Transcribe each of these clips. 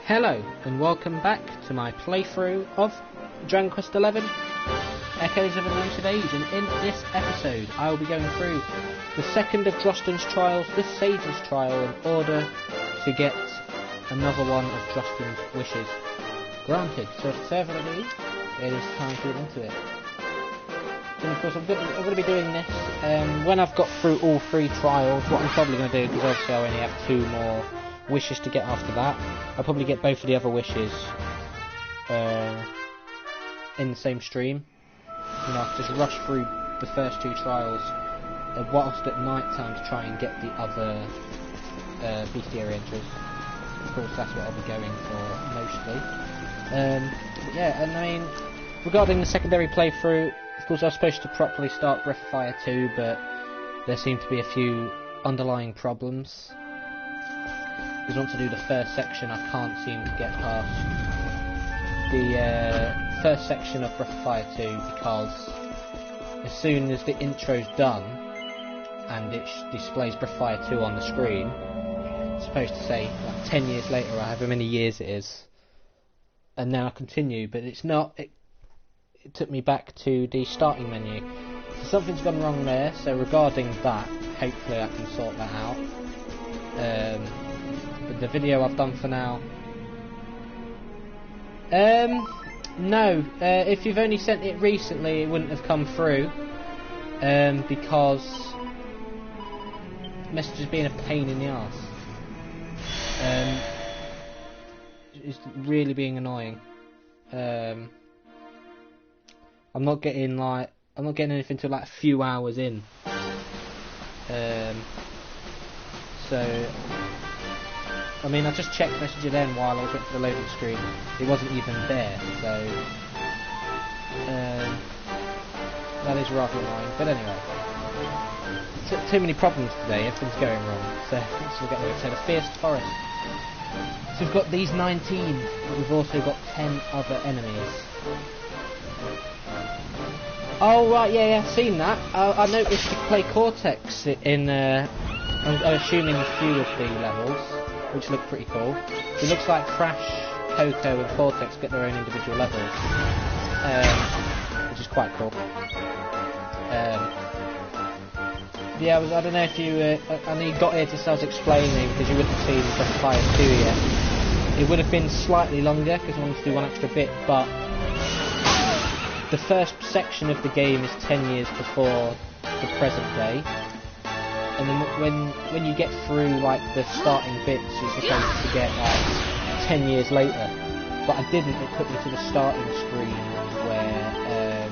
Hello and welcome back to my playthrough of Dragon Quest XI Echoes of an Elusive Age, and in this episode I will be going through the second of Drustan's trials, the Sage's trial, in order to get another one of Drustan's wishes granted. So without further ado, it is time to get into it. And of course I'm going to be doing this when I've got through all three trials. What I'm probably going to do, because obviously I only have two more wishes to get after that, I'll probably get both of the other wishes in the same stream. You know, I'll just rush through the first two trials whilst at night time to try and get the other bestiary entries. Of course, that's what I'll be going for mostly. But yeah, and I mean, regarding the secondary playthrough, of course I was supposed to properly start Breath of Fire 2, but there seem to be a few underlying problems. Because once I do the first section, I can't seem to get past the first section of Breath of Fire 2, because as soon as the intro's done and it displays Breath of Fire 2 on the screen, it's supposed to say like 10 years later, or however many years it is, and then I continue, but it's not. It took me back to the starting menu. So something's gone wrong there, so regarding that, hopefully I can sort that out. But the video I've done for now, no, if you've only sent it recently, it wouldn't have come through, because messages being a pain in the arse. It's really being annoying. I'm not getting anything till like a few hours in. So I mean, I just checked Messenger then while I was waiting for the loading screen. It wasn't even there, so that is rather annoying. But anyway, too many problems today. Everything's going wrong. So we'll get there. So the Fierce Forest. So we've got these 19, but we've also got 10 other enemies. Oh right, yeah, I've seen that. I noticed you play Cortex in. I'm assuming a few of the levels, which look pretty cool. It looks like Crash, Coco and Cortex get their own individual levels, which is quite cool. Yeah, I don't know if you, I know you got here to start explaining, because you wouldn't have seen Breath of Fire 2 yet. It would have been slightly longer, because I wanted to do one extra bit, but the first section of the game is 10 years before the present day. And then when you get through like the starting bits, you're supposed to get like 10 years later. But I didn't. It took me to the starting screen where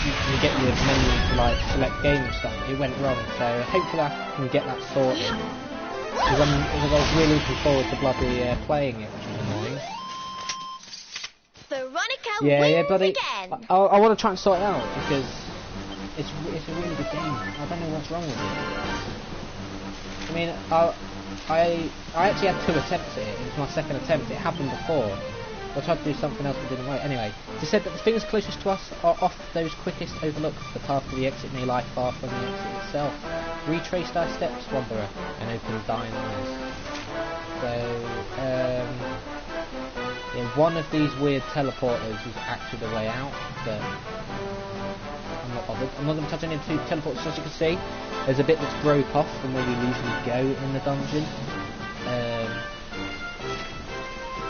you get your menu to like select game and stuff. It went wrong, so hopefully I can get that sorted. Because I was really looking forward to bloody playing it, which was annoying. Veronica yeah, but I want to try and sort it out, because it's a really good game. I don't know what's wrong with it. I mean, I actually had 2 attempts at it. It was my second attempt. It happened before. I tried to do something else and didn't work. Anyway, they said that the things closest to us are off those quickest overlooked. The path to the exit may lie far from the exit itself. Retrace thy steps, wanderer, and open thine eyes. So, yeah, one of these weird teleporters is actually the way out, but I'm not bothered. I'm not going to touch any of the 2 teleporters. As you can see, there's a bit that's broke off from where you usually go in the dungeon.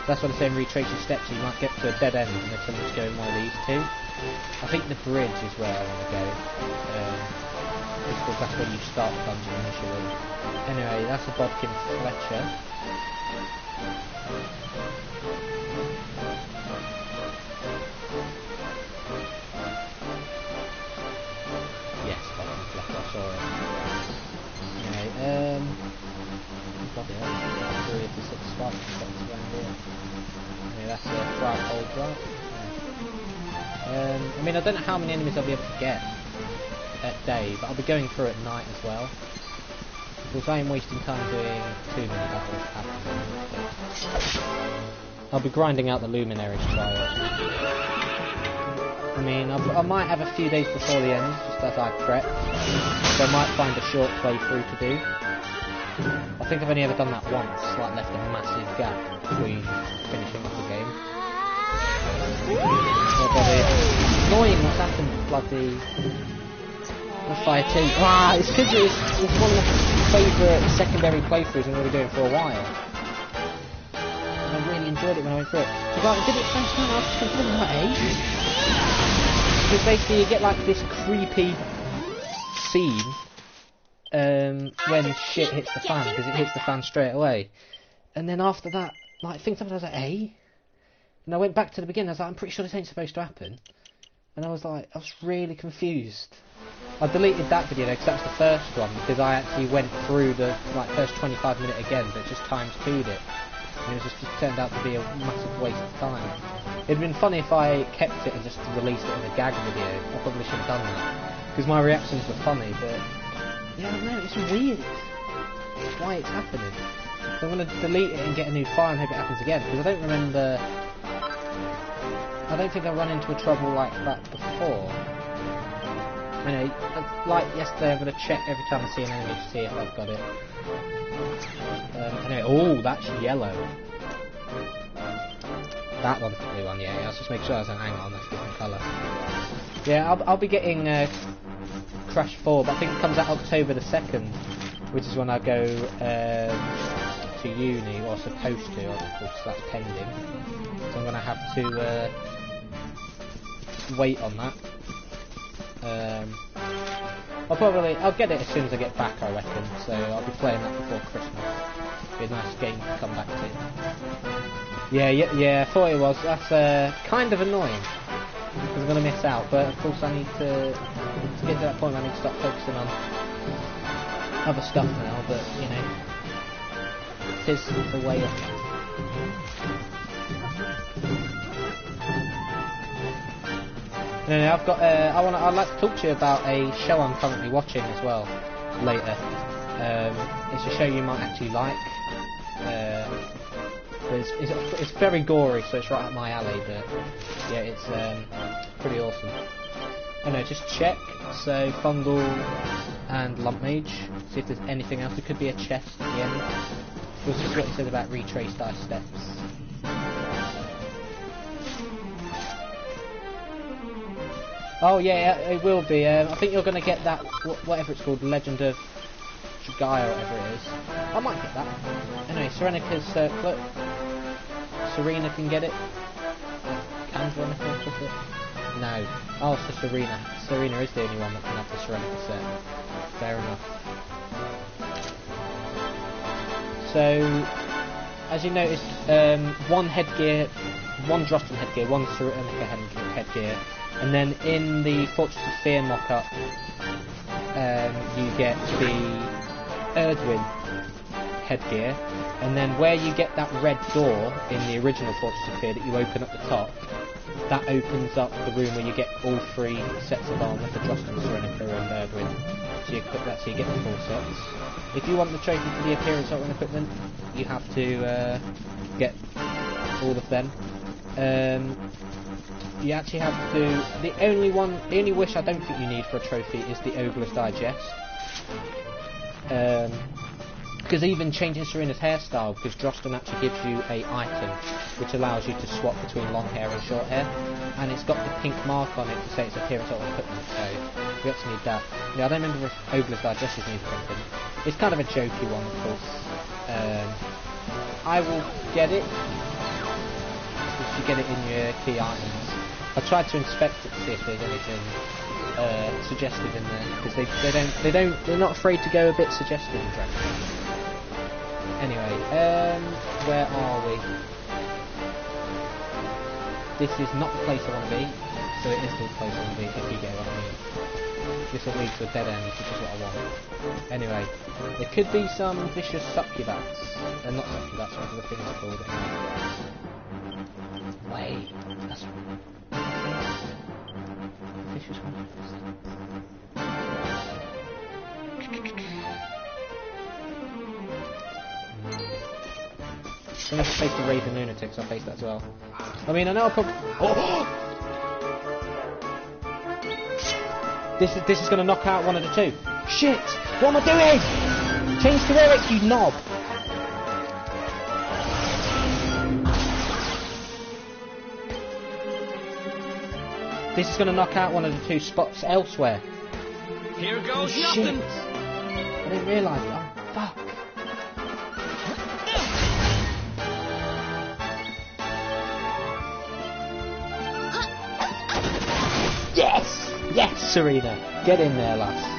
That's what I'm saying, retrace your steps. You might get to a dead end and if someone's going one of these 2. I think the bridge is where I want to go. Because that's where you start the dungeon initially. Anyway, that's a Bodkin Fletcher. Yes, Bodkin Fletcher, I saw it. Anyway, bloody hell, 3 of the 6 spots around here. Anyway, that's a Frog Drop. I mean, I don't know how many enemies I'll be able to get at day, but I'll be going through at night as well. Because I am wasting time doing too many levels at the moment. I'll be grinding out the Luminaries trials. I mean, I might have a few days before the end, just as I prep. So I might find a short playthrough to do. I think I've only ever done that once, like left a massive gap between finishing off the game. Oh, bloody annoying what's happened, bloody... The Fire 2. Ah, it's because it's one of my favourite secondary playthroughs I'm going to be doing for a while. And I really enjoyed it when I went through it. So like, I did it first time, I was just thinking, like, because basically you get like this creepy scene when shit hits the fan, because it hits the fan straight away. And then after that, like, things happened, I was like, eh? And I went back to the beginning, I was like, I'm pretty sure this ain't supposed to happen. And I was like, I was really confused. I deleted that video because that was the first one, because I actually went through the like first 25 minute again, but just times 2'd it. And it just turned out to be a massive waste of time. It'd been funny if I kept it and just released it as a gag video. I probably should have done that, because my reactions were funny, but yeah, I don't know, it's weird why it's happening. So I'm going to delete it and get a new file and hope it happens again, because I don't remember... I don't think I've run into a trouble like that before. Anyway, like yesterday, I'm going to check every time I see an enemy to see if I've got it. Anyway, oh, that's yellow. That one's the blue one, yeah. I was just making sure I was an hang on, that's a different colour. Yeah, I'll be getting Crash 4, but I think it comes out October the 2nd, which is when I go to uni, or supposed to, of course that's pending. So I'm going to have to wait on that. I'll get it as soon as I get back, I reckon, so I'll be playing that before Christmas. Be a nice game to come back to. Yeah, I thought it was. That's kind of annoying, because I'm going to miss out, but of course I need to get to that point where I need to start focusing on other stuff now, but, you know, it is the way of it. No, I've got. I'd like to talk to you about a show I'm currently watching as well later. It's a show you might actually like. It's very gory, so it's right up my alley. But yeah, it's pretty awesome. I know, just check. So fungal and lump mage. See if there's anything else. There could be a chest at the end. We'll see what it says about retrace dice steps. Oh yeah, it will be. I think you're going to get that, whatever it's called, Legend of Guy or whatever it is. I might get that. Anyway, Serenica's circlet. Serena can get it. Can Serenica get it? No. Oh, so Serena. Serena is the only one that can have the Serenica set. Fair enough. So, as you noticed, one headgear, one Drustan headgear, one Serenica headgear. And then in the Fortress of Fear mock-up, you get the Erdwin headgear, and then where you get that red door in the original Fortress of Fear that you open at the top, that opens up the room where you get all 3 sets of armour for Drustan, Serenica and Erdwin. So you equip that so you get the full sets. If you want the trophy for the appearance art and equipment, you have to get all of them. You actually have to do... The only wish I don't think you need for a trophy is the Ogre's Digest. Because even changing Serena's hairstyle, because Drustan actually gives you a item which allows you to swap between long hair and short hair, and it's got the pink mark on it to say it's appearance or equipment, so we actually need that. Yeah, I don't remember if Ogre's Digest is needed for anything. It's kind of a jokey one, of course. I will get it. You get it in your key items. I tried to inspect it to see if there's anything suggestive in there, because they're not afraid to go a bit suggestive in Dragon. Anyway, where are we? This is not the place I want to be, so it is the place I want to be, if you get what I mean. This will lead to a dead end, which is what I want. Anyway, there could be some vicious succubats, not succubats, whatever the things are called. Wait, that's vicious one. I'm going to face the Raven Lunatics, I'll face that as well. I mean, I know I'll probably... Oh! This is going to knock out one of the 2. Shit! What am I doing? Change to Eric, you knob! This is going to knock out one of the 2 spots elsewhere. Here goes Shit. nothing. I didn't realise that. Oh, fuck. Yes! Yes, Serena! Get in there, lass.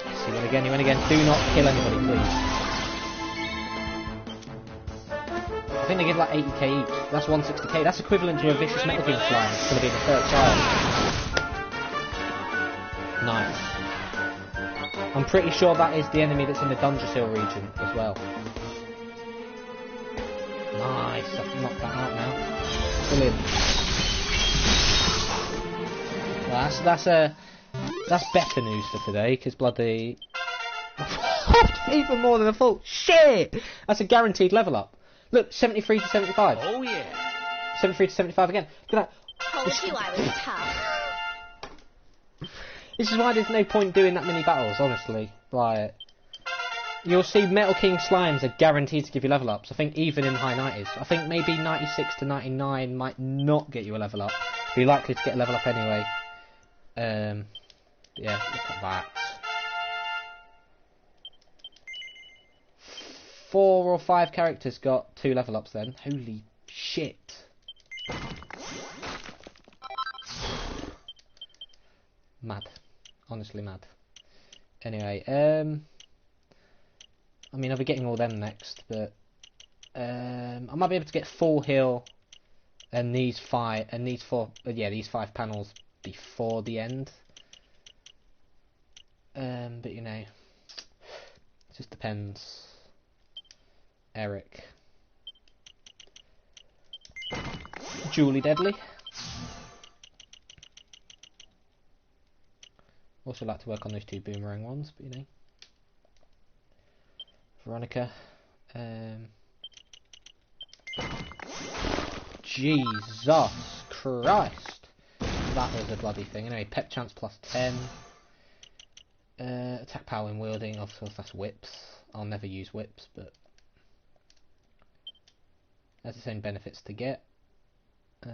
Yes, you win again. Do not kill anybody, please. I think they give like 80k each. That's 160k. That's equivalent to a vicious Metal King slime. It's going to be the 3rd trial. Nice. I'm pretty sure that is the enemy that's in the Drustan region as well. Nice. I've knocked that out now. Brilliant. Well, that's better news for today, because bloody... even more than I thought. Shit! That's a guaranteed level up. Look, 73 to 75. Oh yeah. 73 to 75 again. Look at that. Told you I was tough. This is why there's no point doing that many battles, honestly. Like, you'll see Metal King slimes are guaranteed to give you level ups. I think even in high 90s. I think maybe 96 to 99 might not get you a level up. But you're likely to get a level up anyway. Yeah, look at that. 4 or 5 characters got 2 level ups then. Holy shit. Mad. Honestly mad. Anyway, I mean, I'll be getting all them next, but I might be able to get full heal and these 5 panels before the end. But you know, it just depends. Eric. Julie Deadly. Also like to work on those 2 boomerang ones, but you know. Veronica. Jesus Christ. That was a bloody thing. Anyway, pep chance plus 10. Attack power when wielding, of course that's whips. I'll never use whips, but has its own benefits to get. I'll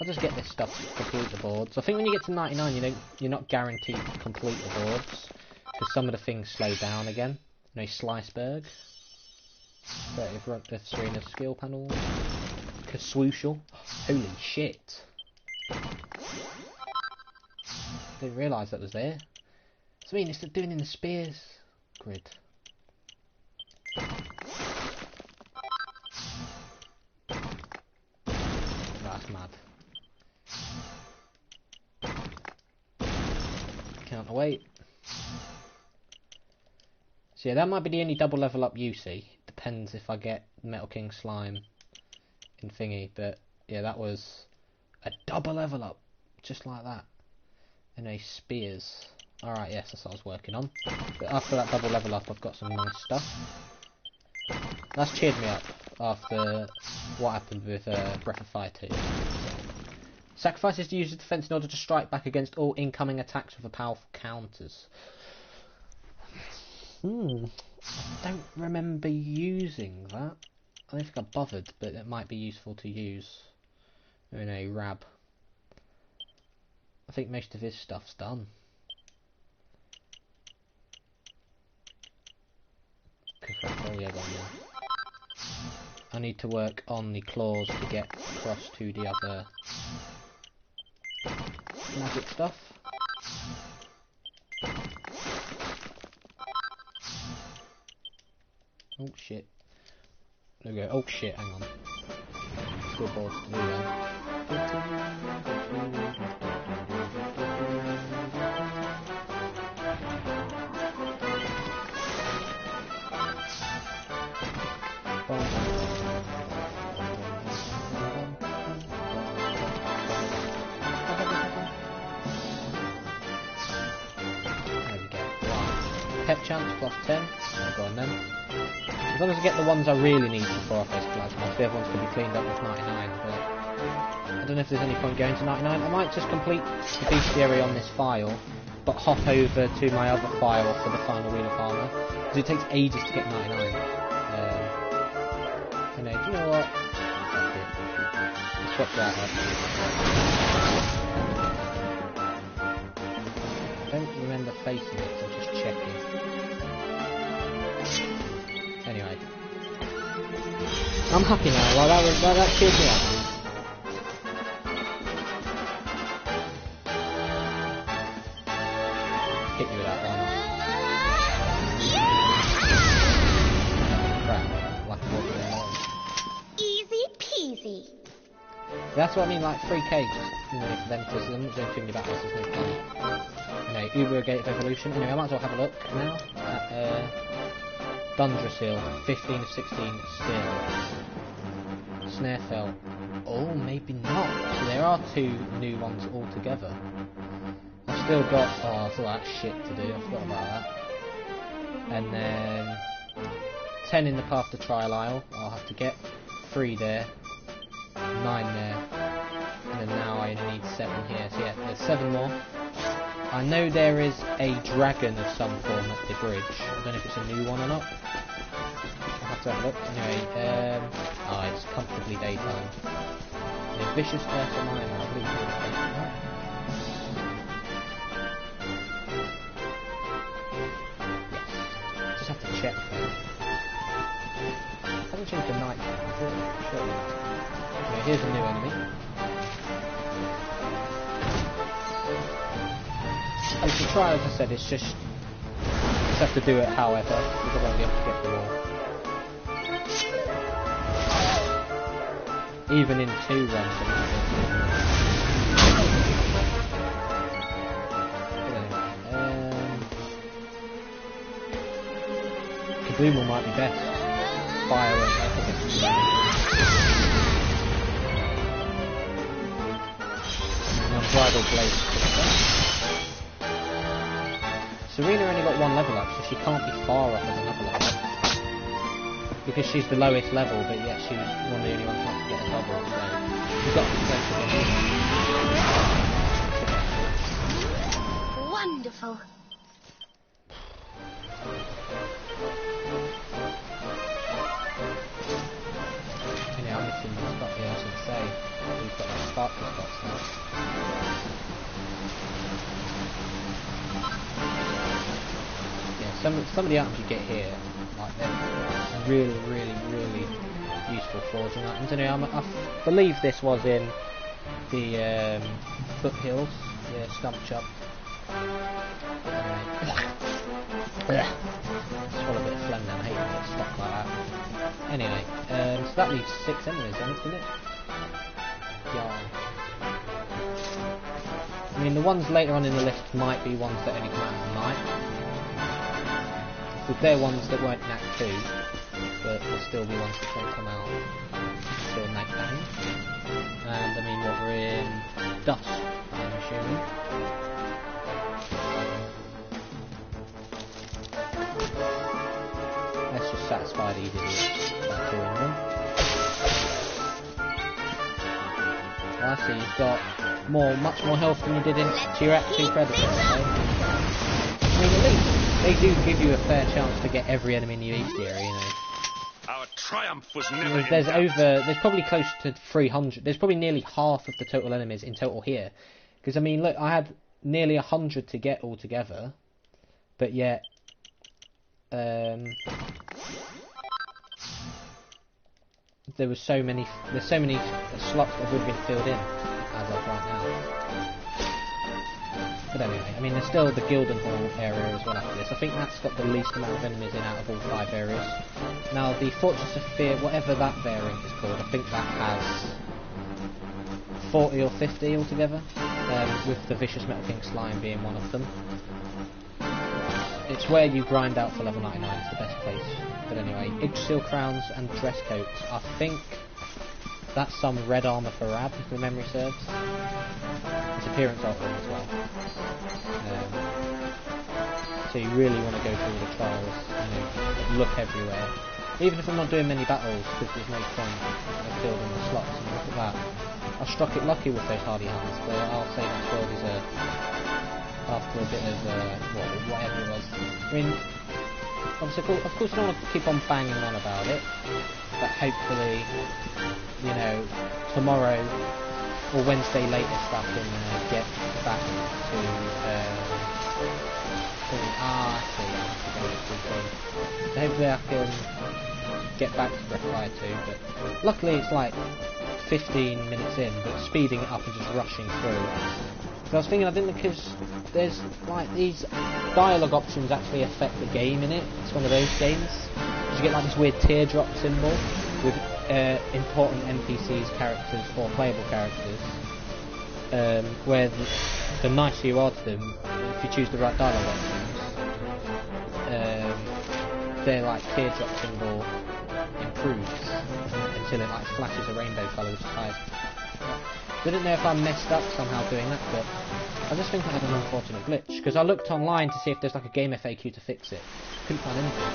just get this stuff to complete the boards. I think when you get to 99, you're not guaranteed to complete the boards because some of the things slow down again. You know, Sliceberg. 30 of Serena's skill panel. Kaswooshel. Holy shit! Didn't realise that was there. So I mean, it's doing in the spears grid. That's mad. Can't wait. So yeah, that might be the only double level up you see. Depends if I get Metal King slime in thingy, but yeah, that was a double level up, just like that. And a spears. Alright, yes, that's what I was working on. But after that double level up, I've got some nice stuff. That's cheered me up after what happened with Breath of Fire 2. So. Sacrifices to use the defense in order to strike back against all incoming attacks with powerful counters. I don't remember using that. I don't think I bothered, but it might be useful to use. In a Rab. I think most of his stuff's done. Oh yeah, gone now. I need to work on the claws to get across to the other magic stuff. Oh shit. There we go. Oh shit, hang on. Still boards to do then. Pep chance plus 10. I'll go on then. As long as I get the ones I really need before I face plasma, the other ones can be cleaned up with 99. But I don't know if there's any point going to 99. I might just complete the bestiary on this file, but hop over to my other file for the final wheel of armour, because it takes ages to get 99. Do you know what? Fuck it. Let's swap that up. I don't remember facing it, so I'm just checking. Anyway. I'm happy now, like that cheers me up. Hit you with that one. Crap, like a walk there. Easy peasy. That's what I mean, like 3K, just, you know, for them, because they're not doing too many battles, there's no point. Anyway, Uber Gate of Evolution. Anyway, I might as well have a look now at, Drustan, 15 of 16 still. Snarefell. Oh, maybe not. So there are 2 new ones altogether. I've still got, oh, still that shit to do, I forgot about that. And then 10 in the Path to Trial Isle, I'll have to get 3 there, 9 there, and then now I only need 7 here. So yeah, there's 7 more. I know there is a dragon of some form at the bridge. I don't know if it's a new one or not. I'll have to have a look. Anyway, oh, it's comfortably daytime. The vicious Earth of Mine, I believe it's daytime. Yes. Just have to check though. Hasn't changed to night time, has it? Sure. Anyway, here's a new enemy. It's the trial, as I said, it's just have to do it however, because I won't be able to get the wall. Even in 2 runs. Kaboom might be best. Fire and Unbridled Blade. Serena only got 1 level up, so she can't be far off as another level up. Because she's the lowest level, but yet she's one of the only ones not to get a double, so she's got to be close to Wonderful. I'm missing the spot here, I should say. We've got the sparkle spots now. Some of the items you get here, like they're really, really, really useful forging items. Anyway, I believe this was in the foothills, the stump chop. Anyway, swallow a bit of phlegm then. I hate when it's stuck like that. Anyway, so that leaves 6 enemies, doesn't it? Yeah. I mean, the ones later on in the list might be ones that only come out at night. If they're ones that weren't in Act 2, but will still be ones that don't come out until night time. And I mean, what we're in Dusk, I'm assuming. Let's just satisfy these idiots by killing them. Oh, I see, you've got much more health than you did in your Act 2 Predator. Okay? I mean, at least they do give you a fair chance to get every enemy in the bestiary, you know. Our triumph was never there's probably close to 300. There's probably nearly half of the total enemies in total here. Because I mean, look, I had nearly 100 to get altogether, but yet, there's so many slots that would have been filled in as of right now. But anyway, I mean, there's still the Gildenhall area as well after this. I think that's got the least amount of enemies in out of all 5 areas. Now, the Fortress of Fear, whatever that variant is called, I think that has 40 or 50 altogether, with the Vicious Metal King Slime being one of them. It's where you grind out for level 99, it's the best place. But anyway, Yggdrasil Crowns and Dress Coats, I think that's some red armour for Rab, if my memory serves. It's appearance offering as well. So you really want to go through all the trials, you know, look everywhere. Even if I'm not doing many battles, because there's no point in building the slots, and look at that. I struck it lucky with those hardy hands, but I'll say that's well deserved. After a bit of, whatever it was. I mean, obviously, of course I don't want to keep on banging on about it, but hopefully, you know, tomorrow or Wednesday latest I can get back to, so hopefully I can get back to Breath of Fire 2, but luckily it's like 15 minutes in, but speeding it up and just rushing through. So I was thinking, I didn't, because there's like these dialogue options actually affect the game in it. It's one of those games. You get like this weird teardrop symbol with important NPCs, characters, or playable characters. Where the nicer you are to them, if you choose the right dialogue options, their like teardrop symbol improves until it like flashes a rainbow colour, which is high. I didn't know if I messed up somehow doing that, but I just think I had an unfortunate glitch, because I looked online to see if there's like a game FAQ to fix it. Couldn't find anything.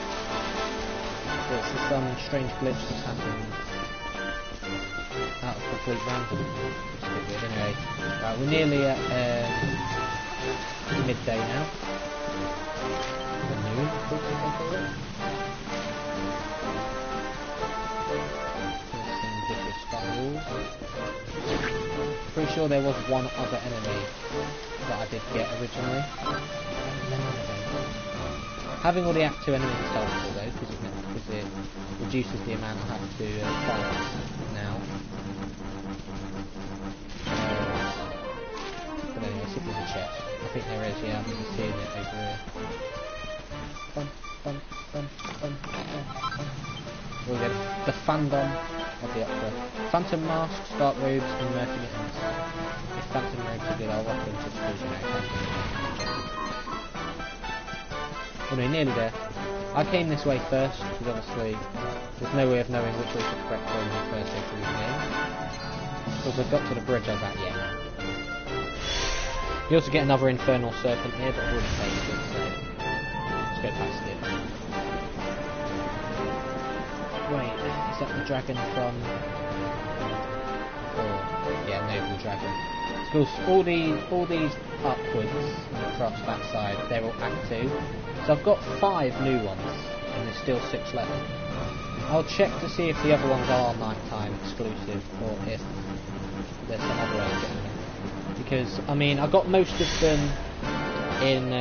So it's just some strange glitch that's happened out of complete random. It's a bit weird. Anyway, right, we're nearly at midday now. The noon, I think they call it. Pretty sure there was one other enemy that I did get originally. Having all the Act 2 enemies is helpful though, because it reduces the amount I have to fight now. But anyway, see if there's a chest. I think there is, yeah, I'm just seeing it over here. Here we go, the fandom of the opera. Phantom masks, dark robes, and murky mittens. If phantom robes are good, I'll rock them just because, you know, phantom. Anyway, nearly there. I came this way first, because obviously there's no way of knowing which way to the correct way when you first go through the game. Because I got to the bridge, I was like, yeah. You also get another infernal serpent here, but I've already faced it, so let's go past it. Wait, is that the dragon from... Oh, yeah, no, the dragon. Of course, all these upwards across that side, they're all Act 2. So I've got 5 new ones, and there's still 6 left. I'll check to see if the other ones are nighttime exclusive, or if there's some other way of getting them. Because, I mean, I got most of them in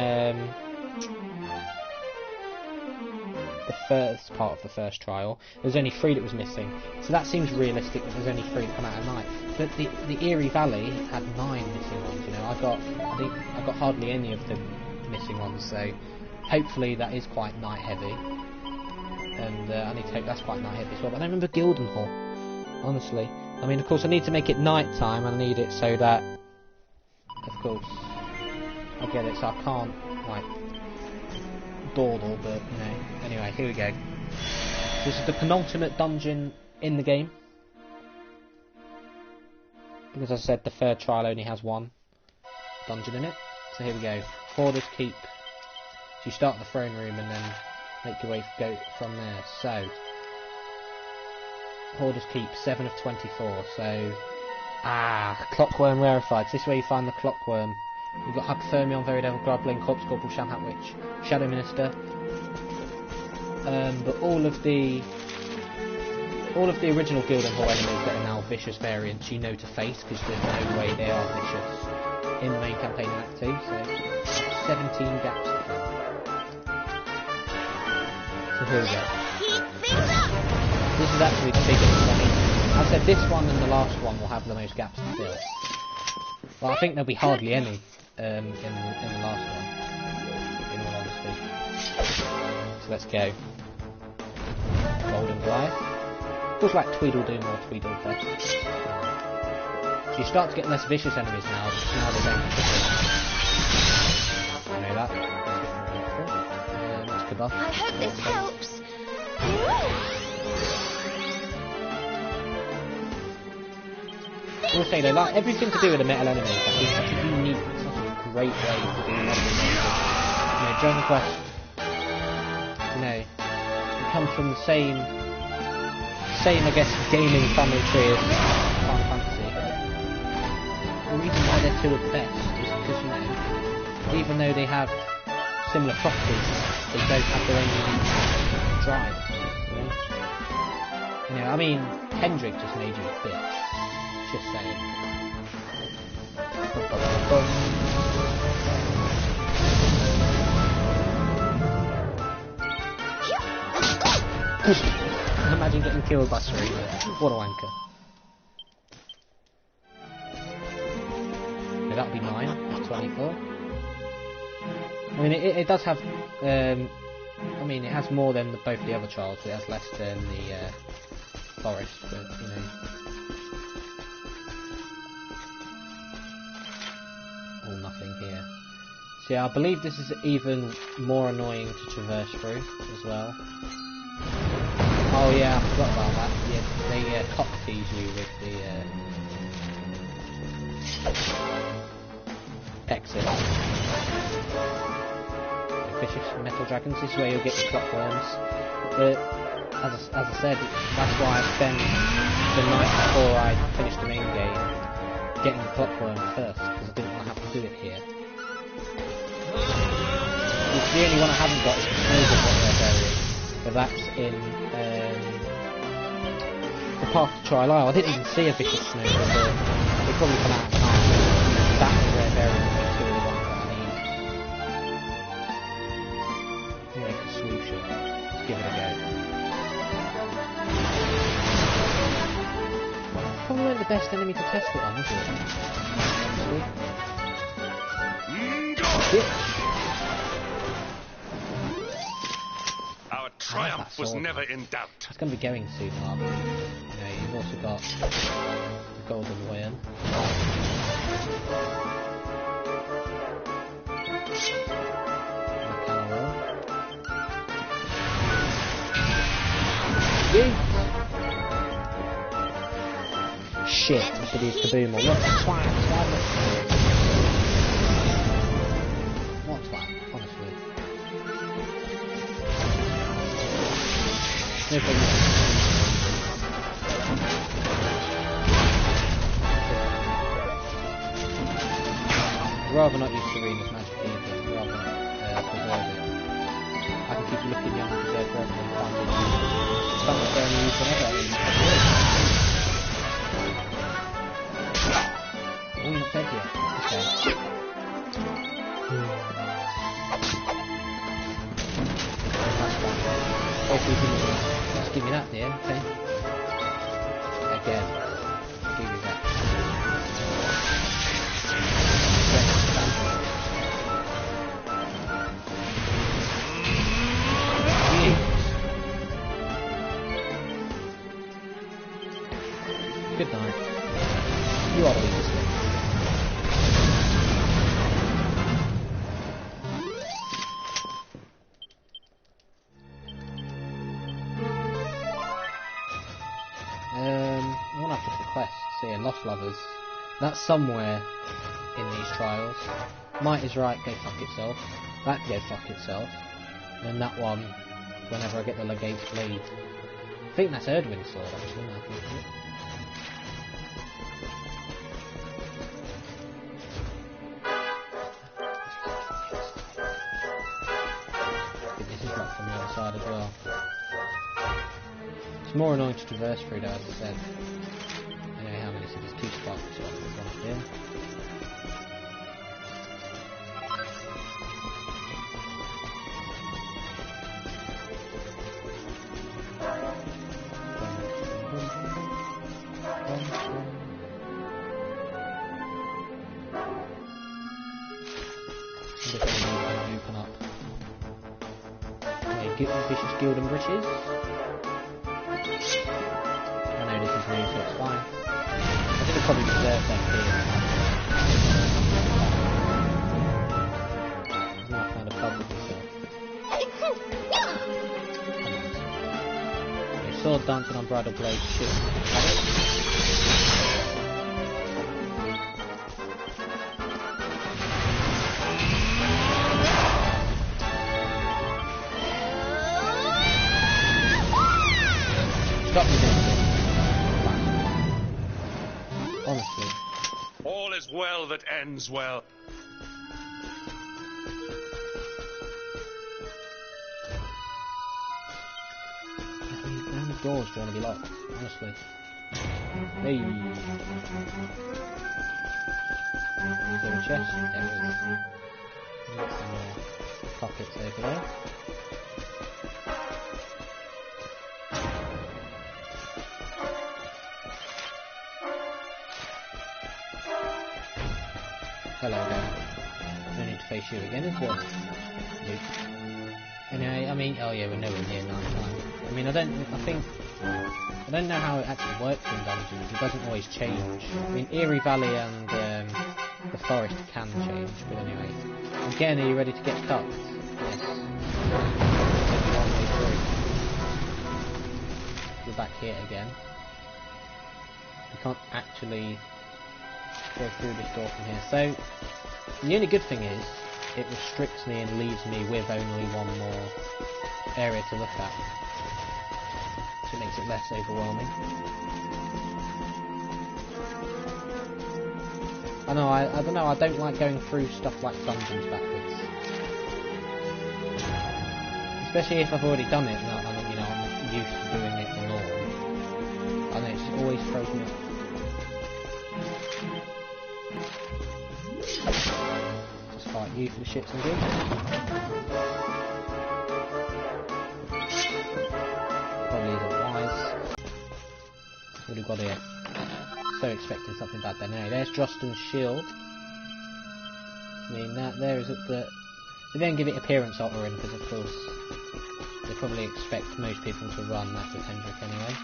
the first part of the first trial. There's only 3 that was missing, so that seems realistic that there's only 3 that come out at night. But the Eerie Valley had 9 missing ones. You know, I think I got hardly any of the missing ones. So hopefully that is quite night heavy, and I need to hope that's quite night heavy as well. But I don't remember Gildenhall, honestly. I mean, of course, I need to make it night time, and I need it so that, of course, I get it. So I can't like dawdle, but you know. Anyway, here we go. This is the penultimate dungeon in the game, because as I said, the third trial only has 1 dungeon in it. So here we go. Hoarder's Keep. So you start at the throne room and then make your way go from there. So Hoarder's Keep, 7 of 24. So Clockworm rarefied. So this is where you find the Clockworm. You've got Hypothermion, Veridevil, Grubbling, Corpse Corporal, Shamhat Witch, Shadow Minister. But all of the original Gildenhall enemies that are now vicious variants, you know to face, because there's no way they are vicious in the main campaign in Act 2. So 17 gaps to fill. So here we go. This is actually the biggest. I mean, I said this one and the last one will have the most gaps to fill. Well, I think there'll be hardly any in the last one, in all honesty. So let's go. Golden Goliath. Feels like Tweedledum or Tweedledum. So you start to get less vicious enemies now, because now they don't hit you know that. That's good. I hope this helps. I will say though, like everything to do with the metal enemies, I think such a unique, such a great way to do metal enemies. You know, Dragon Quest, you know, it comes from the same I guess, gaming family tree as Final Fantasy. the reason why they're two of the best is because, you know, even though they have similar properties, they both have their own unique drive. You know, I mean, Hendrik just made you a bitch. Just saying. Imagine getting killed by Serena. What a wanker. No, that would be 9, not 24. I mean, it does have, I mean, it has more than both the other trials, but it has less than the forest, but, you know. All nothing here. So yeah, I believe this is even more annoying to traverse through, as well. Oh yeah, I forgot about that. Yeah, they cock tease you with the exit. The vicious metal dragons. This is where you'll get your clockworms. But as I said, that's why I spent the night before I finished the main game getting the clockworm first, because I didn't want to have to do it here. The only one I haven't got is the Snowball Barbarian, but that's in the path to Trial Isle. I didn't even see a vicious snowball, but they probably come out at night. That and the rare berry are two of the ones that I need. Make a swoosh it. Let's give it a go. Probably weren't the best enemy to test it on, was it? Bitch. Our triumph was never in doubt. It's going to be going soon, I believe. You know, you've also got the golden worm. The cow worm. Yeet! Shit, I should use Kaboom or what? Twat! What twat, honestly. No problem. I'd rather not use Serena's magic either, rather preserve it. I can keep looking young and preserve forever and find it. Some of them use whenever. Oh, you're not dead yet. Okay. Just give me that, dear. Okay. Again. Give me that. Good night. You are the weakest thing. I want to have to look at the quest. See, Lost Lovers. That's somewhere in these trials. Might is right, go fuck itself. That can go fuck itself. And then that one, whenever I get the Legate's Blade. I think that's Erdwin's sword, actually, now I think of it. I think this is right from the other side as well. It's more annoying to traverse through though, as I said. Anyway, how many cities? 2 spots, so I'll put one here. Open up. Okay, vicious guild and britches. I know this is new, so it's fine. I think I probably deserve that here. I've now found a pub with myself. Okay, sword dancing on bridal blade, shit. Stop me doing this. Honestly. All is well that ends well. How many doors do you want to be locked? Honestly. Hey. Is there a chest? There is. Got some more pockets over there. Hello there. No need to face you again, is there? Luke. Anyway, I mean, oh yeah, we're nowhere near night time. I mean, I don't know how it actually works in dungeons. It doesn't always change. I mean, Eerie Valley and the forest can change, but anyway. Again, are you ready to get cut? Yes. Only one way through. We're back here again. We can't actually go through this door from here. So, the only good thing is, it restricts me and leaves me with only one more area to look at. So it makes it less overwhelming. I know, I don't know, I don't like going through stuff like dungeons backwards. Especially if I've already done it and I'm used to doing it the norm. I know, it just always throws me off. Just fight you for the shits and gigs. Probably isn't wise. What have we got here? So expecting something bad there. Anyway, there's Drustan's shield. I mean, that there is the. They don't give it appearance altering because, of course, they probably expect most people to run that with Hendrik anyway.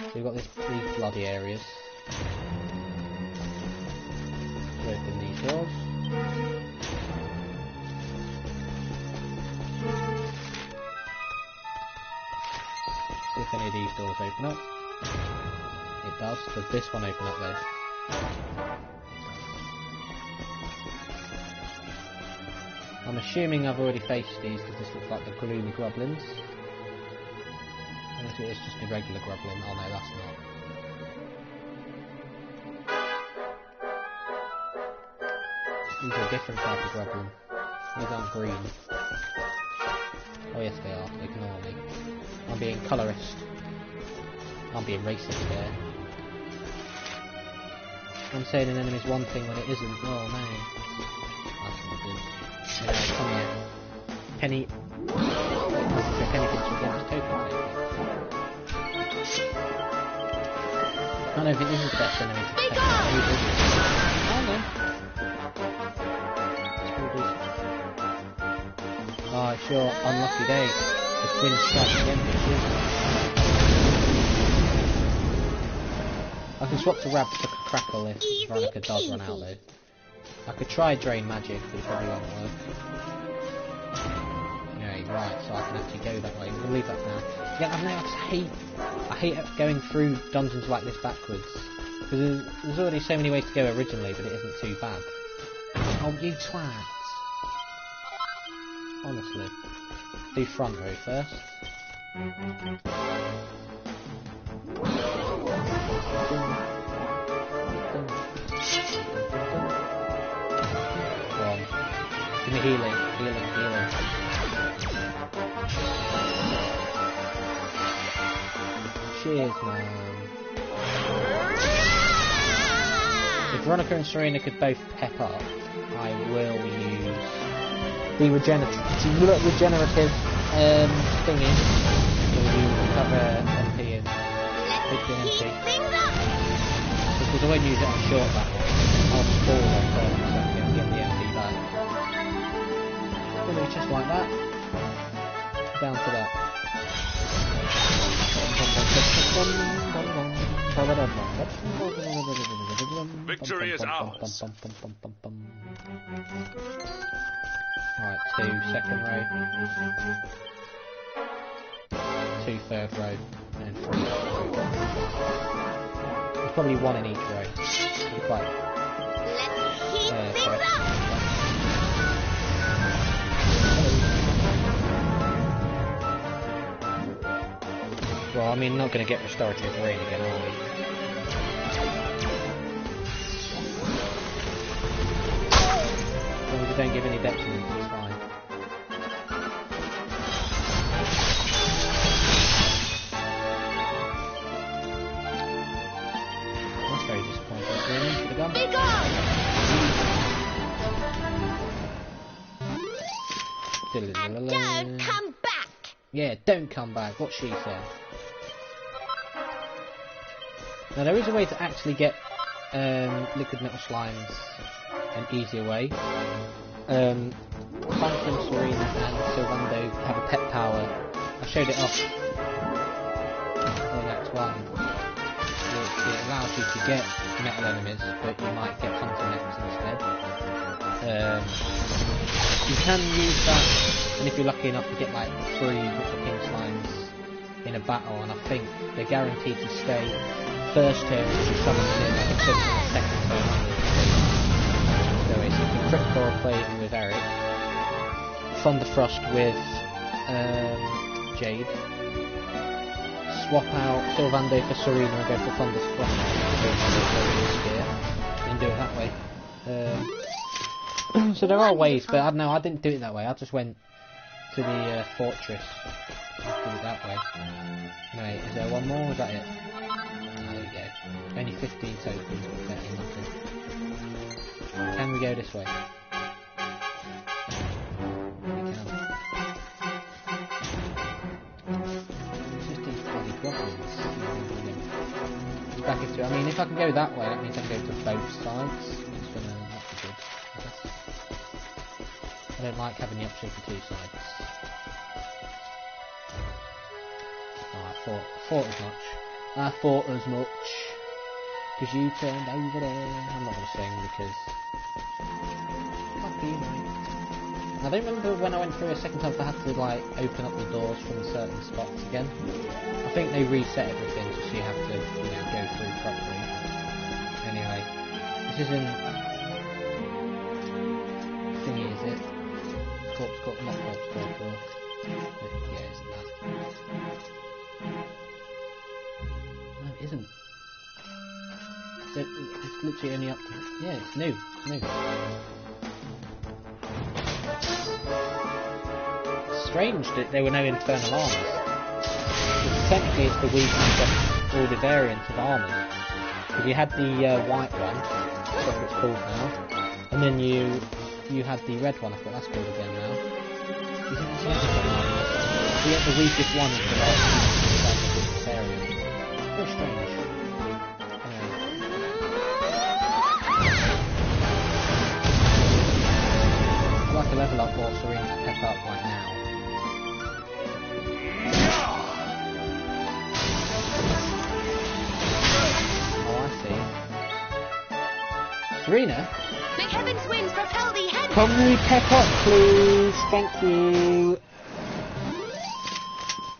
So we've got these bloody areas. To open these doors. See if any of these doors open up. It does. Does this one open up though? I'm assuming I've already faced these because this looks like the gloomy goblins. Unless it is just a regular goblin. Oh no, that's not. These are a different type of goblin. These aren't green. Oh yes they are. Ignore me. I'm being colourist. I'm being racist there. I'm saying an enemy's one thing when it isn't. Oh no. That's not good. Anyway, come here. Penny. Penny pinch again. It's token taken. I don't know if it is the best enemy to take. Oh no. It's pretty decent. Oh, sure. Unlucky day. The twins strike again here. I can swap to Rab for Crackle if Veronica does run out though. I could try Drain Magic, but it probably won't work. Anyway, right, so I can actually go that way. We'll leave that now. Yeah, I hate going through dungeons like this backwards. Because there's already so many ways to go originally, but it isn't too bad. Oh, you twat! Honestly. Do front row first. Go on. Give me healing. Cheers, man. If Veronica and Serena could both pep up, I will use the regenerative thingy. So we recover MP and HP. Because I won't use it on short battle. I'll stall on first and second and get the MP back. Really, just like that. Down to that. Victory is ours. Alright, 2 second row, 2 third row, and 3 fourth row. There's probably 1 in each row. It'll be quite correct. Well, I mean, not going to get restorative rain again, are we? don't give any detriment, it's fine. That's very disappointing. Really? Should have gone. Be gone! And don't come back! Yeah, don't come back. What she said. Now there is a way to actually get liquid metal slimes an easier way. Phantom, Serena and Sylvando have a pet power. I showed it off in Act 1. It allows you to get metal enemies, but you might get hunter necks instead. You can use that, and if you're lucky enough to get like 3 Little King Slimes in a battle, and I think they're guaranteed to stay first turn if you summon them in, and then the second turn so it's a critical equation with Eric, Thunderfrost with Jade, swap out Sylvando for Serena and go for Thunderfrost and do it that way. So there are ways, but I don't know, I didn't do it that way. I just went to the fortress and did it that way. Right, is there one more? Is that it? There we go. Only 15 tokens, but better than nothing. Can we go this way? We can. It's just these bloody goblins. It's back into. I mean, if I can go that way, that means I can go to both sides. It's gonna not be good. I don't like having the option for 2 sides. Oh, I thought as much. I thought as much. Because you turned over there. I'm not going to sing because... Fuck you, mate. I don't remember when I went through a second time if I had to like open up the doors from certain spots again. I think they reset everything so you have to, you know, go through properly. Anyway, this isn't... thingy, is it? Corpse Corp, not Corpse Corp, but yeah, isn't that? No, it isn't. It's literally only up to... yeah, it's new. It's new. It's strange that there were no infernal armours. Because technically it's the weakness of all the variants of armour. Because you had the white one, that's what it's called now, and then you had the red one, I thought that's called again now. You get the weakest one is the last variant. Very strange. I'd like to level up while Serena's pep up right now. Oh, I see. Serena? May heaven's winds propel thee head. Can we pep up, please? Thank you.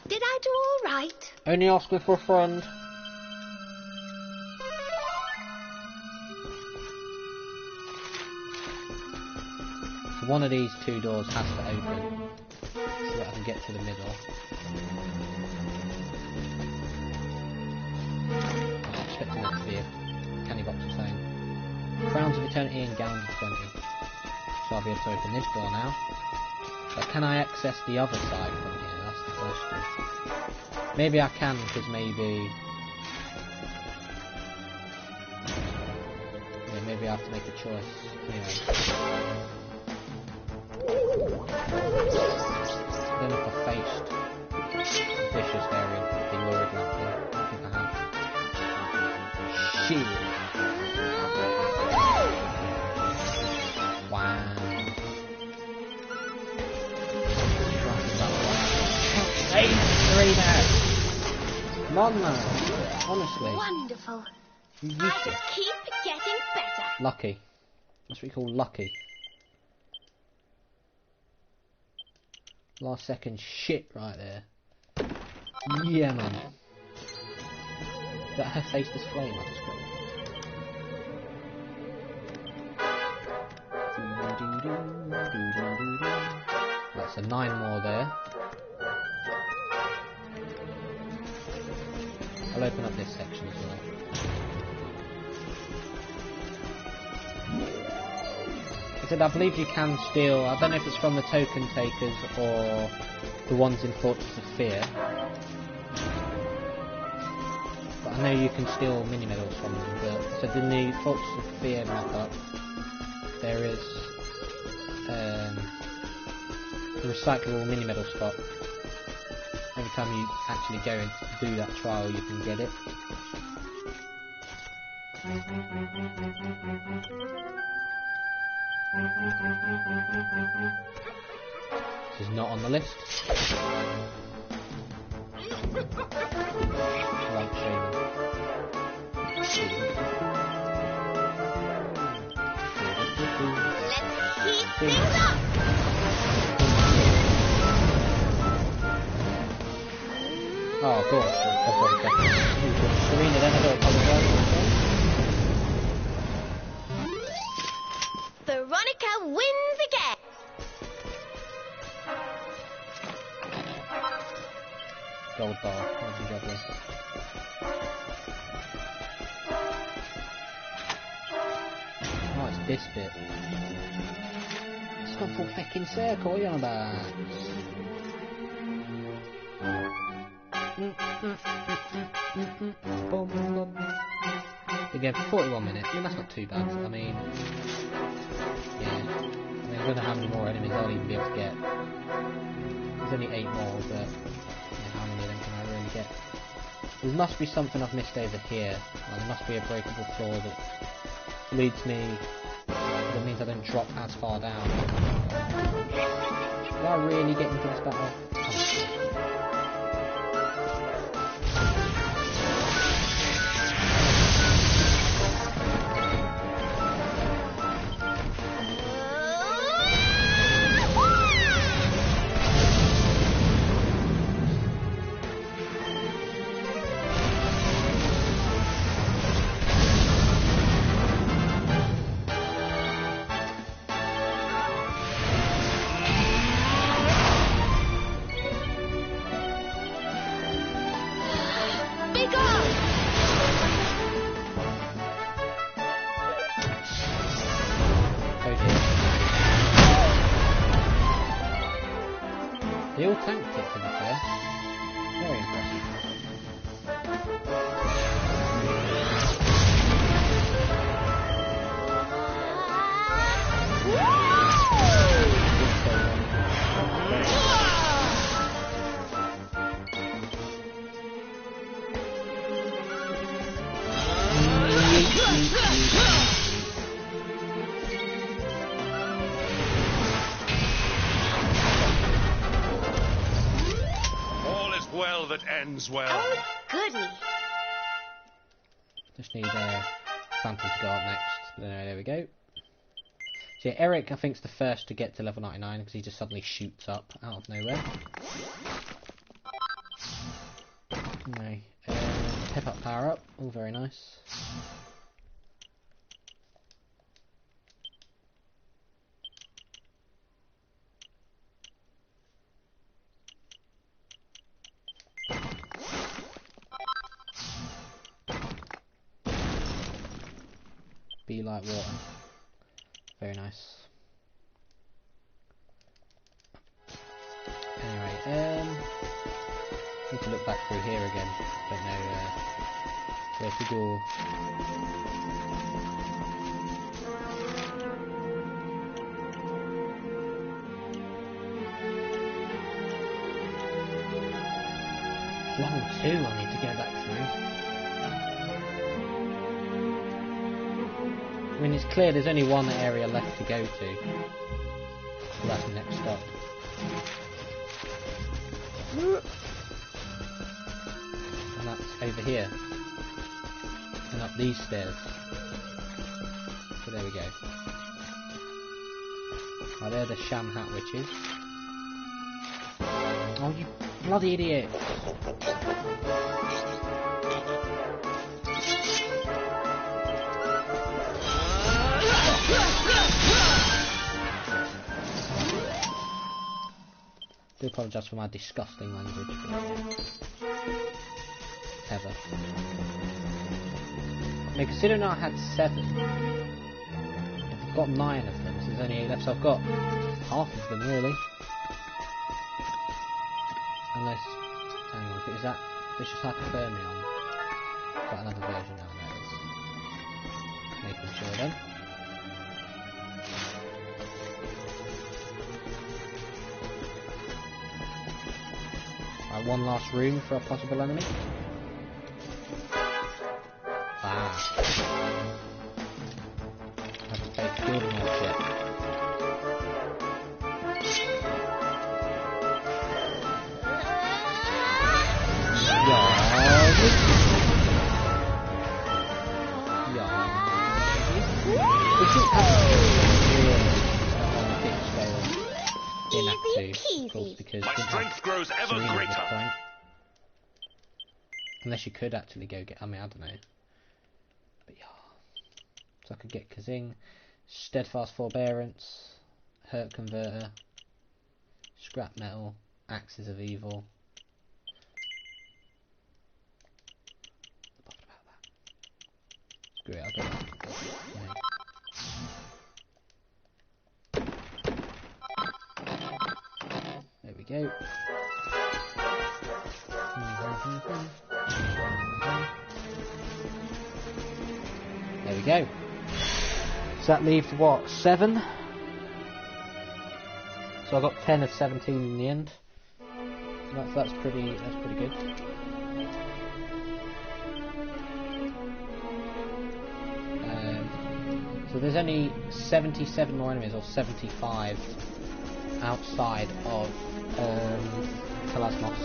Did I do all right? Only asking for a friend. So one of these 2 doors has to open so that I can get to the middle. I'm not expecting that to be a candy box of saying. Crowns of Eternity and Gowns of Eternity. So I'll be able to open this door now. But can I access the other side from here? That's the question. Maybe I can, because maybe... yeah, maybe I have to make a choice. Anyway. I don't know if I faced vicious variant of the lurid lantern. I think I have. Shit. Wow. Hey, Serena! Come on, man. Honestly. Wonderful. I just keep getting better. Lucky. That's what you call lucky. Last second shit right there. Yeah, man. That her face is flame, I just got. That's a 9 more there. I'll open up this section as well. said, I believe you can steal, I don't know if it's from the token takers or the ones in Fortress of Fear. But I know you can steal mini-medals from them, but so in the Fortress of Fear mock-up, there is a recyclable mini-medal spot. Every time you actually go and do that trial, you can get it. This is not on the list. Like shaming. Let's heat things up! Oh, gosh. Serena, then I don't apologise. Veronica wins again! Gold bar. That'd be lovely. Oh, it's this bit. It's gone full fucking circle, what are you on about? Again, 41 minutes. I mean, that's not too bad. I mean, yeah. I mean, I don't know how many more enemies I'll even be able to get. There's only 8 more, but yeah, how many of them can I really get? There must be something I've missed over here. There must be a breakable floor that leads me. That means I don't drop as far down. Did I really get into this battle? They all tanked it, to be fair. Very impressive. Well that ends well. Oh, goody. Just need Phantom to go up next. But there we go. So yeah, Eric, I think, is the first to get to level 99 because he just suddenly shoots up out of nowhere. Anyway, pep up, power up. All very nice. Be like water. Very nice. Anyway, need to look back through here again. Don't know where to go. Level 2 I need to go back through. I mean, it's clear there's only one area left to go to. So that's the next stop. And that's over here. And up these stairs. So there we go. Oh, they're the sham hat witches. Oh, you bloody idiot! I do apologise for my disgusting language. Ever. I mean, considering I had 7, I've got 9 of them, so there's only 8 left, so I've got half of them really. Unless, hang on, is that Vicious Hypothermia on? Got another version now, there it is. Making sure then. Right, one last room for a possible enemy. Ah. Have to take building all shit. Because my strength grows ever greater. Unless you could actually go get, I mean, I don't know. But yeah. So I could get Kazing, Steadfast Forbearance, Hurt Converter, Scrap Metal, Axes of Evil. Not bothered about that. Screw it, I'll go. There we go. There we go. So that leaves what, 7? So I got 10 of 17 in the end. That's pretty good. So there's only 77 more enemies, or 75 outside of Telasmos.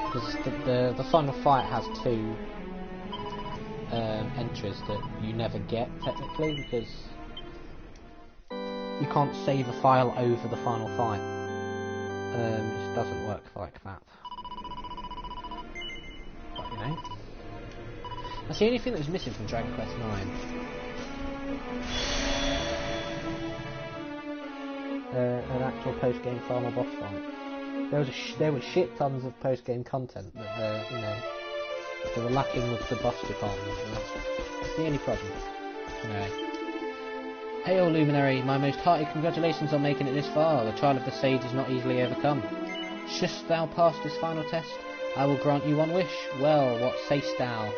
Because the final fight has 2 entries that you never get technically, because you can't save a file over the final fight. It just doesn't work like that. But you know, that's the only thing that was missing from Dragon Quest IX. An actual post-game final boss fight. There were shit tons of post-game content that you know, they were lacking with the boss department. And that's the only problem. Anyway. Hail Luminary, my most hearty congratulations on making it this far. The trial of the sage is not easily overcome. Shouldst thou pass this final test, I will grant you one wish. Well, what sayst thou?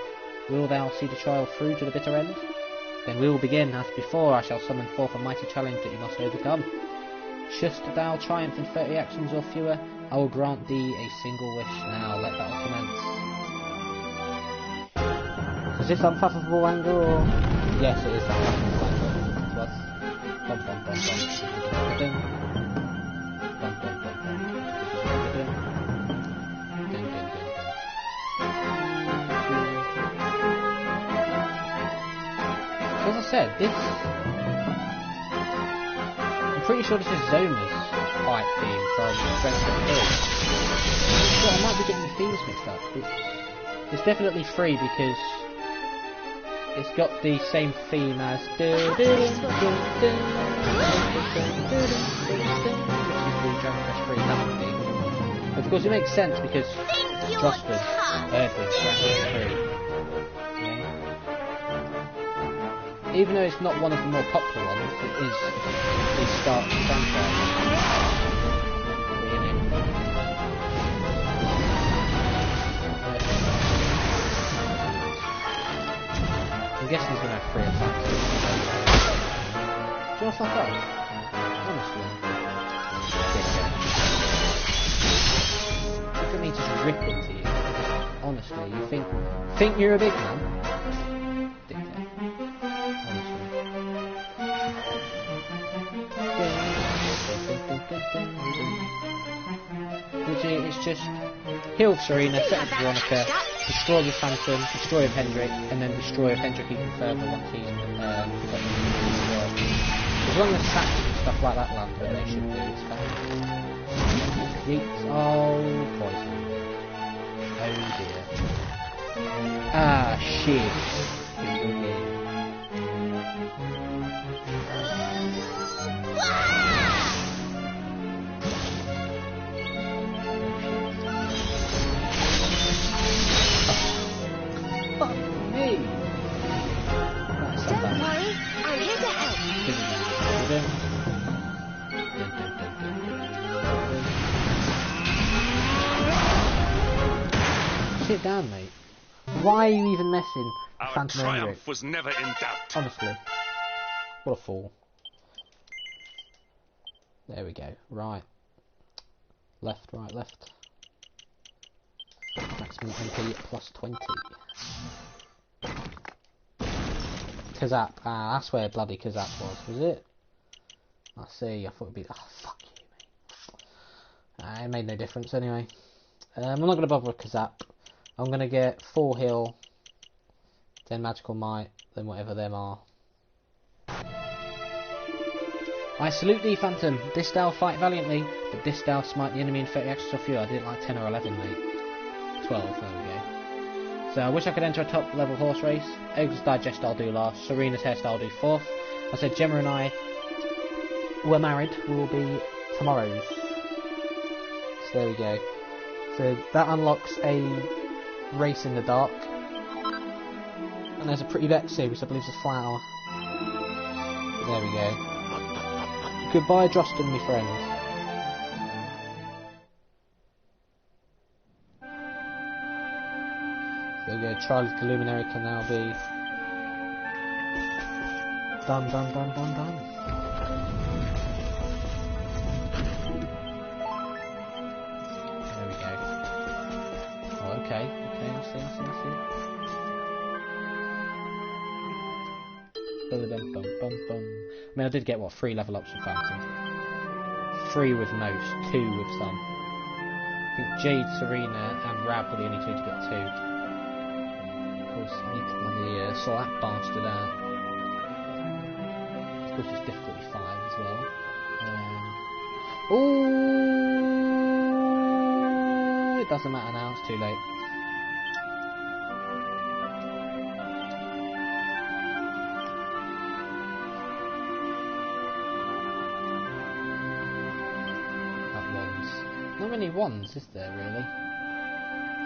Will thou see the trial through to the bitter end? Then we will begin. As before, I shall summon forth a mighty challenge that you must overcome. Shouldst thou triumph in 30 actions or fewer, I will grant thee a single wish. Now let battle commence. Is this unfathomable anger or? Yes, it is unfathomable anger. Bum bum bum bum. Ding. Bum bum bum bum. Ding. Ding ding ding ding. So as I said, this, I'm pretty sure this is Zoma's fight theme from Strength of Hill. So I might be getting the themes mixed up. It's definitely free because it's got the same theme as Dragon Quest 3 that theme. Of course it makes sense because Drustan, Dragon Quest 3. Yeah. Even though it's not one of the more popular ones, it is the start of the franchise. I'm guessing he's going to have 3 attacks. Do you want to fuck up? Honestly. Look at me just rip into you. Honestly, you think you're a big man? Dickhead. Honestly. Literally, it's just heal Serena, set up Veronica, destroy the Phantom, destroy Hendrik, and then destroy Hendrik even further once he's got the world. As long as attacks and stuff like that land, then they should do this kind. Oh, poison. Oh dear. Ah, shit. Don't worry, I'm here to help. down, mate. Why are you even messing with Our Phantom Ranger? triumph was never in doubt. Honestly. What a fool. There we go. Right. Left, right, left. Maximum MP plus 20. Kazap. Ah, that's where bloody Kazap was it? I see, I thought it'd be... Oh, fuck you, mate. It made no difference anyway. I'm not going to bother with Kazap. I'm going to get 4 heal, then Magical Might, then whatever them are. I salute thee, Phantom. Didst thou fight valiantly, but didst thou smite the enemy in 30 actions of you? I did it like 10 or 11, mate. 12, there we go. So I wish I could enter a top level horse race. Ogre's Digest I'll do last. Serena's Hairstyle I'll do 4th. I said Gemma and I were married. Will be tomorrow's. So there we go. So that unlocks a race in the dark. And there's a pretty Vexy, which I believe is a flower. There we go. Goodbye, Drustan, my friend. There we go. Charlie's the Luminary can now be done. There we go. Oh, okay. I see. I mean, I did get, what, 3 level ups with Phantom. 3 with most, 2 with some. I think Jade, Serena, and Rab were the only 2 to get 2. Of course, I need to bloody sort that bastard out. Of course, it's difficulty 5 as well. Ooh, it doesn't matter now, it's too late. Not many ones, is there, really?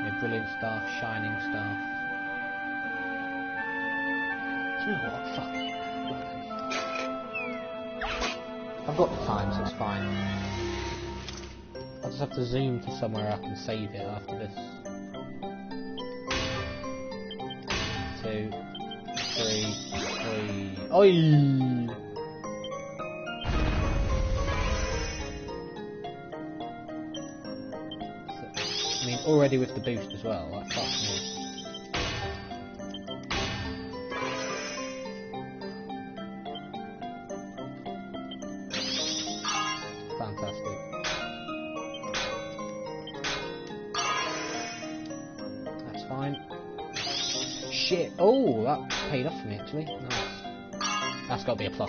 Yeah, Brilliant Staff, Shining Staff. Do you know what? Fuck it. I've got the time, so it's fine. I'll just have to zoom to somewhere I can save it after this. 2, 3. Oi! I mean, already with the boost as well, that fucks me. Fantastic. That's fine. Shit! Oh, that paid off for me actually. Nice. That's got to be a +3.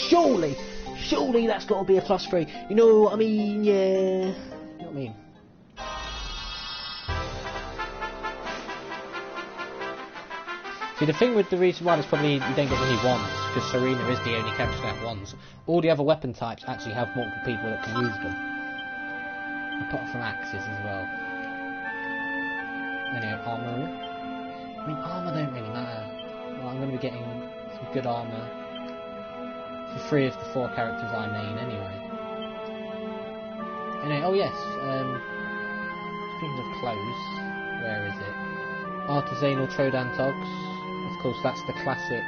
Surely that's got to be a +3. You know what I mean? Yeah. You know what I mean? See, the thing with the reason why there's probably you don't get any wands, because Serena is the only character that has wands. All the other weapon types actually have multiple people that can use them. Apart from axes as well. Then you have armour. I mean, armour don't really matter. Well, I'm going to be getting some good armour for 3 of the 4 characters I main anyway. Anyway, oh yes, speaking of clothes, where is it? Artisanal Trodan Togs. Of course, that's the classic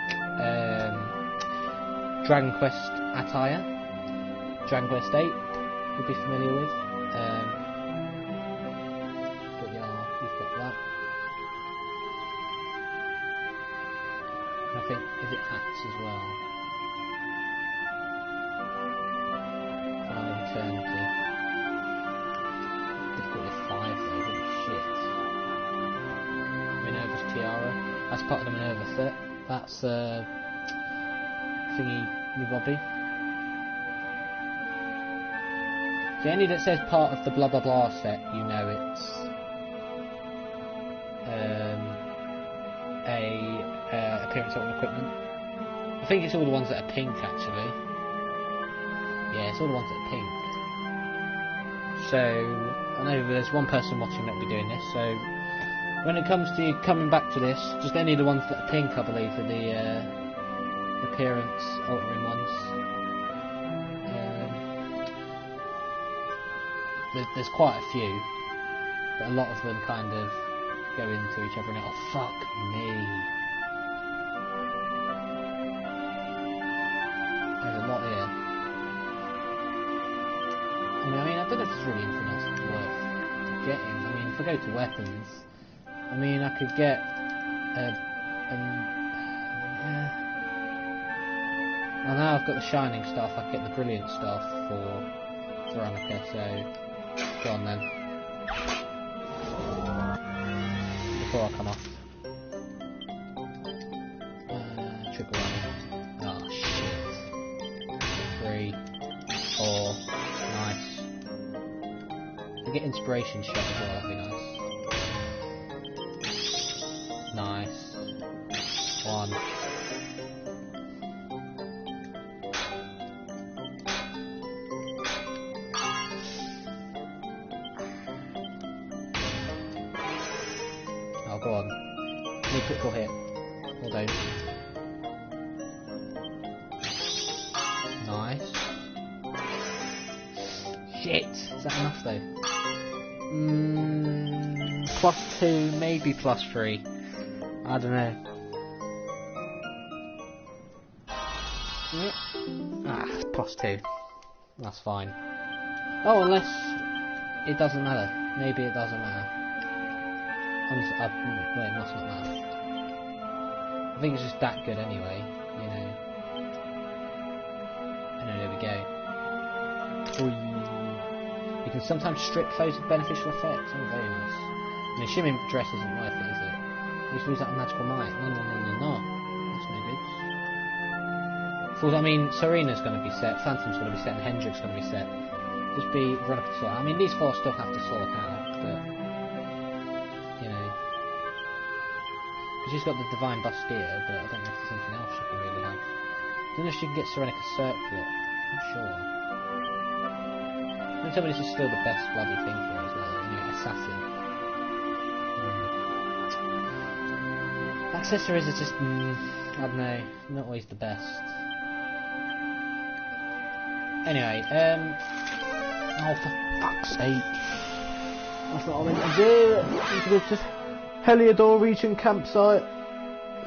Dragon Quest attire. Dragon Quest 8, you'll be familiar with. But yeah, you've got that. And I think, is it hats as well? Fire of Eternity. Difficulty 5 though, holy shit. Minerva's Tiara. That's part of the Minerva set. That's thingy with Bobby. So any that says part of the blah blah blah set, you know it's a appearance on equipment. I think it's all the ones that are pink actually. Yeah, it's all the ones that are pink. So I know there's one person watching that will be doing this, so when it comes to coming back to this, just any of the ones that are pink, I believe, are the appearance altering ones. There's quite a few, but a lot of them kind of go into each other and oh fuck me. There's a lot here. I mean, I don't know if there's really anything else worth getting. I mean, if I go to weapons, I mean, I could get well, now I've got the shining stuff, I could get the brilliant stuff for Veronica, so go on then. Before I come off. Triple one. Oh shit. 3, 4. Nice. I get inspiration shot as well, that'd be nice. Nice. 1. Oh, go on. Need critical hit. Or don't. Nice. Shit! Is that enough though? +2, maybe +3. I don't know. +2. That's fine. Oh, unless it doesn't matter. Maybe it doesn't matter. Well, it must not matter. I think it's just that good anyway, you know. And there we go. Ooh. You can sometimes strip foes of beneficial effects. Oh, very nice. And assuming dress isn't worth it, is it? You just lose that magical might. No. That's no good. I mean, Serena's going to be set, Phantom's going to be set, and Hendrick's going to be set. Just be Veronica to sort out. I mean, these 4 still have to sort out, but you know, because she's got the Divine Bastille, but I don't know if there's anything else she can really have. I don't know if she can get Serenica Circlet. I'm sure. Don't tell me this is still the best bloody thing for her as well. You know, Assassin. Accessories are just, I don't know, not always the best. Anyway, oh for fuck's sake. That's not what I meant to do. Just Heliodor region campsite.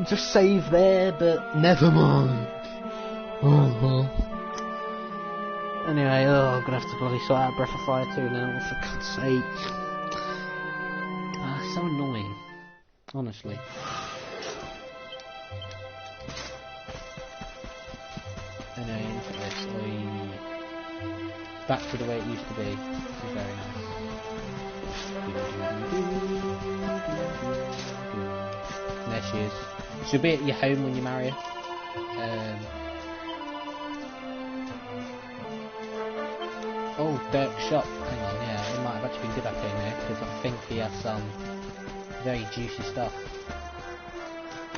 Just save there, but never mind. Oh. Anyway, I'm gonna have to bloody sort out Breath of Fire 2 now, for God's sake. So annoying. Honestly. Anyway, look at this. Back to the way it used to be. This is very nice. And there she is. She'll be at your home when you marry her. Oh, Dirk's shop. Hang on, yeah, it might have actually been good up in there because I think he has some very juicy stuff.